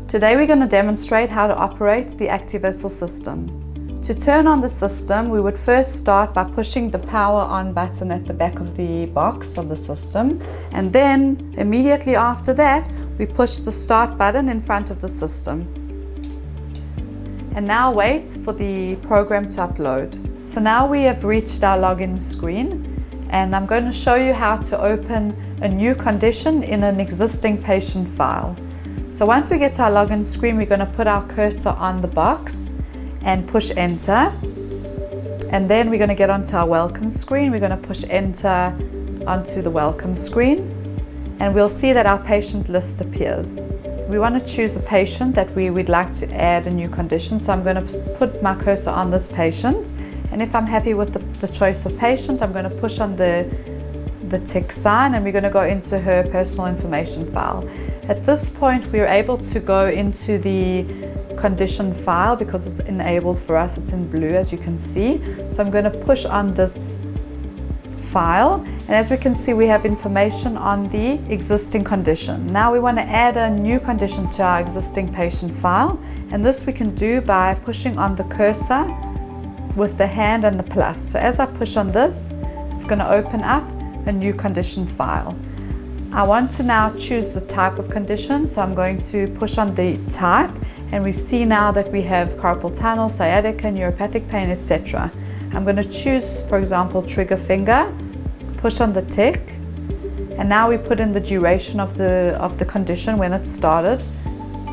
Today we're going to demonstrate how to operate the Activessel system. To turn on the system, we would first start by pushing the power on button at the back of the box of the system, and then immediately after that we push the start button in front of the system. And now wait for the program to upload. So now we have reached our login screen, and I'm going to show you how to open a new condition in an existing patient file. So once we get to our login screen, we're going to put our cursor on the box and push enter. And then we're going to get onto our welcome screen. We're going to push enter onto the welcome screen, and we'll see that our patient list appears. We want to choose a patient that we would like to add a new condition. So I'm going to put my cursor on this patient, and if I'm happy with the choice of patient, I'm going to push on the tick sign, and we're going to go into her personal information file. At this point, we are able to go into the condition file because it's enabled for us. It's in blue, as you can see. So I'm going to push on this file, and as we can see, we have information on the existing condition. Now we want to add a new condition to our existing patient file, and this we can do by pushing on the cursor with the hand and the plus. So as I push on this, it's going to open up a new condition file. I want to now choose the type of condition, so I'm going to push on the type, and we see now that we have carpal tunnel, sciatica, neuropathic pain, etc. I'm going to choose, for example, trigger finger, push on the tick, and now we put in the duration of the condition when it started,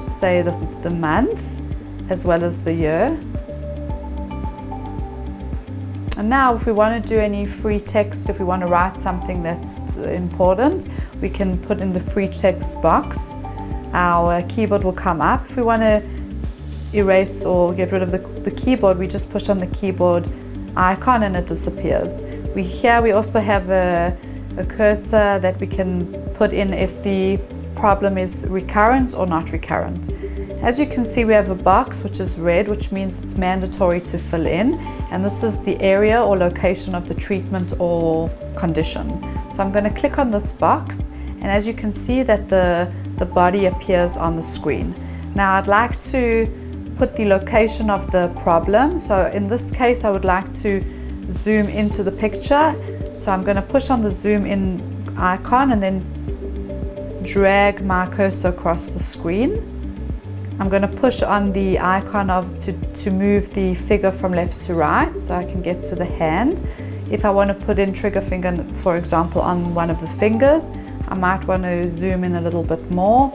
say the month as well as the year. And now if we want to do any free text, if we want to write something that's important, we can put in the free text box. Our keyboard will come up. If we want to erase or get rid of the keyboard, we just push on the keyboard icon and it disappears. Here we also have a cursor that we can put in if the problem is recurrent or not recurrent. As you can see, we have a box which is red, which means it's mandatory to fill in, and this is the area or location of the treatment or condition. So I'm going to click on this box, and as you can see that the body appears on the screen. Now I'd like to put the location of the problem. So in this case, I would like to zoom into the picture. So I'm going to push on the zoom in icon and then drag my cursor across the screen. I'm going to push on the icon to move the figure from left to right so I can get to the hand. If I want to put in trigger finger, for example, on one of the fingers, I might want to zoom in a little bit more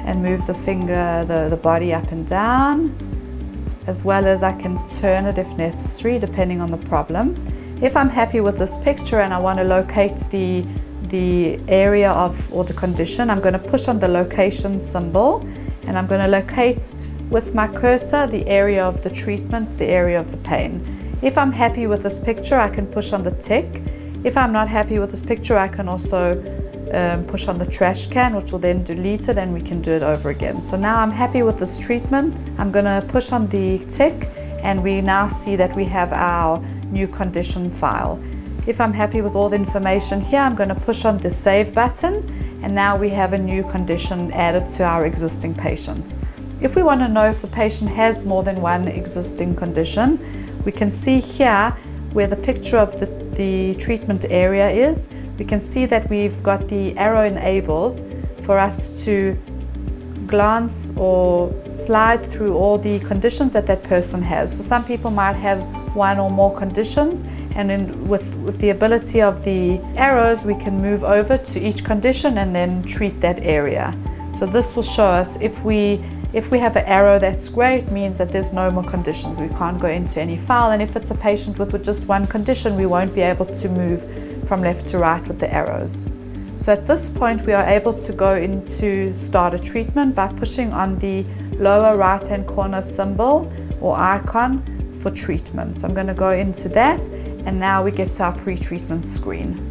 and move the finger, the body up and down, as well as I can turn it if necessary, depending on the problem. If I'm happy with this picture and I want to locate the area or the condition, I'm going to push on the location symbol, and I'm going to locate with my cursor the area of the treatment, the area of the pain. If I'm happy with this picture, I can push on the tick. If I'm not happy with this picture, I can also push on the trash can, which will then delete it, and we can do it over again. So now I'm happy with this treatment. I'm going to push on the tick, and we now see that we have our new condition file. If I'm happy with all the information here, I'm going to push on the save button, and now we have a new condition added to our existing patient. If we want to know if the patient has more than one existing condition, we can see here where the picture of the treatment area is. We can see that we've got the arrow enabled for us to glance or slide through all the conditions that person has. So some people might have one or more conditions, and with the ability of the arrows, we can move over to each condition and then treat that area. So this will show us if we have an arrow that's great, means that there's no more conditions. We can't go into any file, and if it's a patient with just one condition, we won't be able to move from left to right with the arrows. So at this point, we are able to go into start a treatment by pushing on the lower right hand corner symbol or icon for treatment. So I'm going to go into that, and now we get to our pre-treatment screen.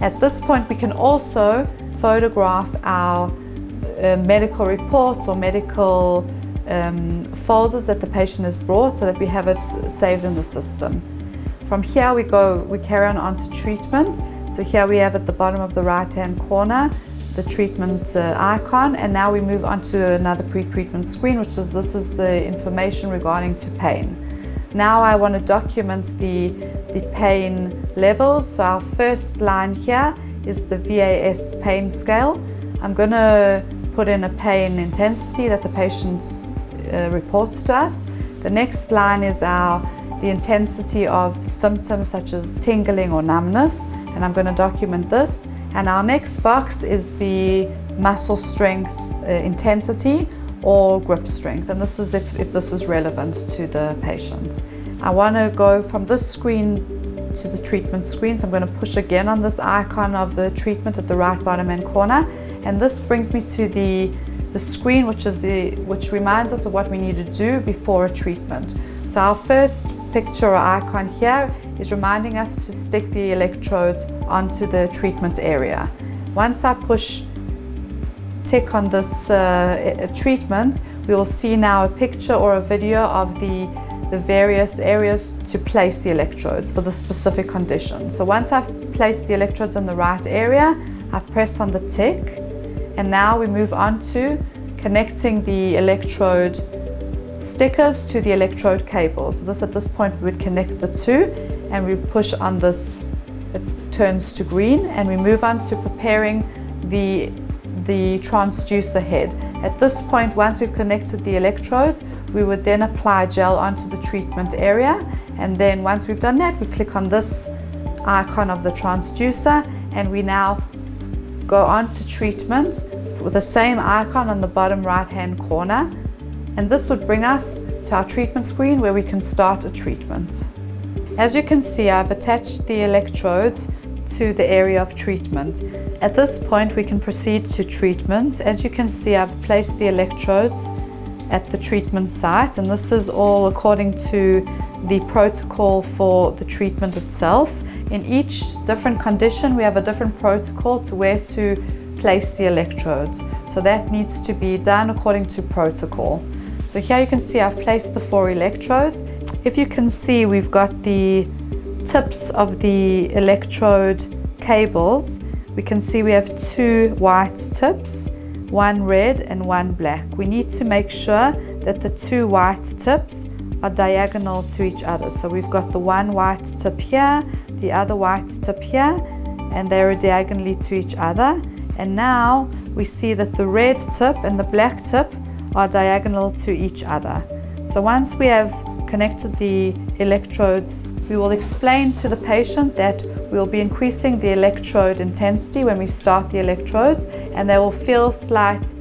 At this point, we can also photograph our medical reports or medical folders that the patient has brought, so that we have it saved in the system. From here we carry on to treatment. So here we have at the bottom of the right hand corner the treatment icon, and now we move on to another pre-treatment screen, which is this is the information regarding to pain. Now I want to document the pain levels. So our first line here is the VAS pain scale. I'm going to put in a pain intensity that the patient reports to us. The next line is the intensity of symptoms such as tingling or numbness, and I'm going to document this. And our next box is the muscle strength intensity or grip strength, and this is if this is relevant to the patient. I want to go from this screen to the treatment screen, so I'm going to push again on this icon of the treatment at the right bottom hand corner, and this brings me to the screen which reminds us of what we need to do before a treatment. So our first picture or icon here is reminding us to stick the electrodes onto the treatment area. Once I tick on this treatment, we will see now a picture or a video of the various areas to place the electrodes for the specific condition. So once I've placed the electrodes in the right area, I press on the tick, and now we move on to connecting the electrode stickers to the electrode cable. So at this point we would connect the two, and we push on this, it turns to green, and we move on to preparing the transducer head. At this point, once we've connected the electrodes, we would then apply gel onto the treatment area, and then once we've done that, we click on this icon of the transducer, and we now go on to treatment with the same icon on the bottom right hand corner, and this would bring us to our treatment screen where we can start a treatment. As you can see, I've attached the electrodes to the area of treatment. At this point, we can proceed to treatment. As you can see, I've placed the electrodes at the treatment site, and this is all according to the protocol for the treatment itself. In each different condition, we have a different protocol to where to place the electrodes. So that needs to be done according to protocol. So here you can see I've placed the 4 electrodes. If you can see, we've got the tips of the electrode cables. We can see we have 2 white tips, 1 red and 1 black. We need to make sure that the 2 white tips are diagonal to each other. So we've got the 1 white tip here, the other white tip here, and they're diagonally to each other. And now we see that the red tip and the black tip are diagonal to each other. So once we have connected the electrodes, we will explain to the patient that we will be increasing the electrode intensity when we start the electrodes, and they will feel slight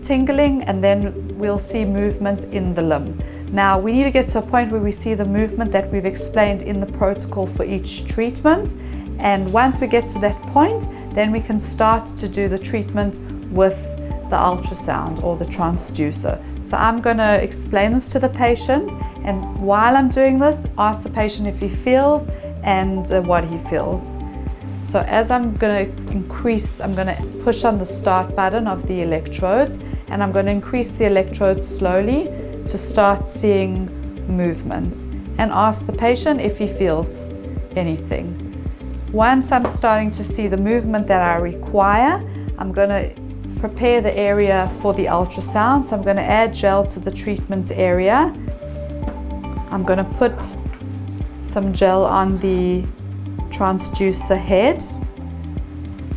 tingling, and then we'll see movement in the limb. Now we need to get to a point where we see the movement that we've explained in the protocol for each treatment, and once we get to that point, then we can start to do the treatment with the ultrasound or the transducer. So I'm going to explain this to the patient, and while I'm doing this, ask the patient if he feels and what he feels. So as I'm going to push on the start button of the electrodes, and I'm going to increase the electrodes slowly to start seeing movement, and ask the patient if he feels anything. Once I'm starting to see the movement that I require, I'm going to prepare the area for the ultrasound. So I'm going to add gel to the treatment area. I'm going to put some gel on the transducer head,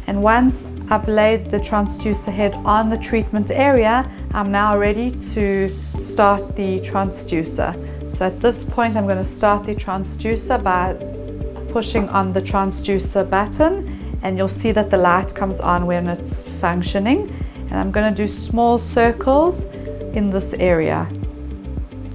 and once I've laid the transducer head on the treatment area, I'm now ready to start the transducer. So at this point, I'm going to start the transducer by pushing on the transducer button, and you'll see that the light comes on when it's functioning, and I'm going to do small circles in this area.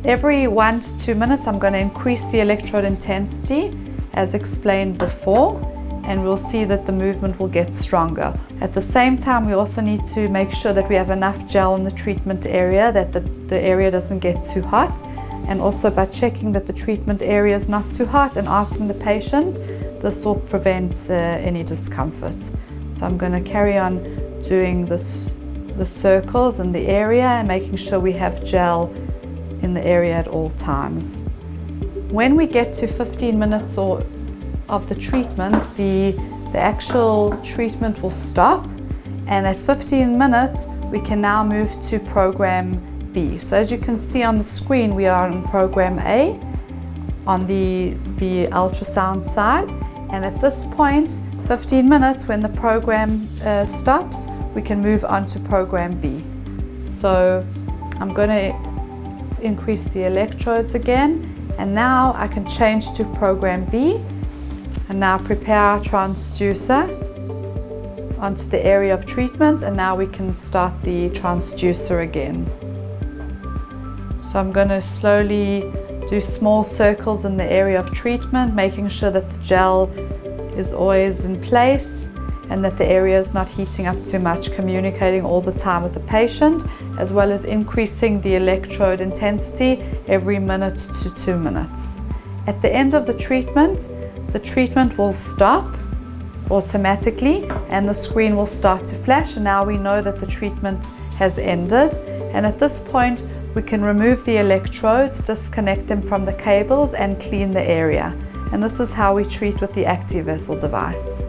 Every 1 to 2 minutes, I'm going to increase the electrode intensity as explained before, and we'll see that the movement will get stronger. At the same time, we also need to make sure that we have enough gel in the treatment area, that the area doesn't get too hot, and also by checking that the treatment area is not too hot and asking the patient, this will prevent any discomfort. So I'm going to carry on doing the circles in the area and making sure we have gel in the area at all times. When we get to 15 minutes of the treatment, the actual treatment will stop, And at 15 minutes, we can now move to program B. So as you can see on the screen, we are in program A on the ultrasound side. And at this point, 15 minutes, when the program stops, we can move on to program B. So I'm going to increase the electrodes again, and now I can change to program B, and now prepare our transducer onto the area of treatment, and now we can start the transducer again. So I'm going to slowly do small circles in the area of treatment, making sure that the gel is always in place and that the area is not heating up too much, communicating all the time with the patient, as well as increasing the electrode intensity every minute to 2 minutes. At the end of the treatment will stop automatically and the screen will start to flash, and now we know that the treatment has ended. And at this point, we can remove the electrodes, disconnect them from the cables, and clean the area. And this is how we treat with the Activessel device.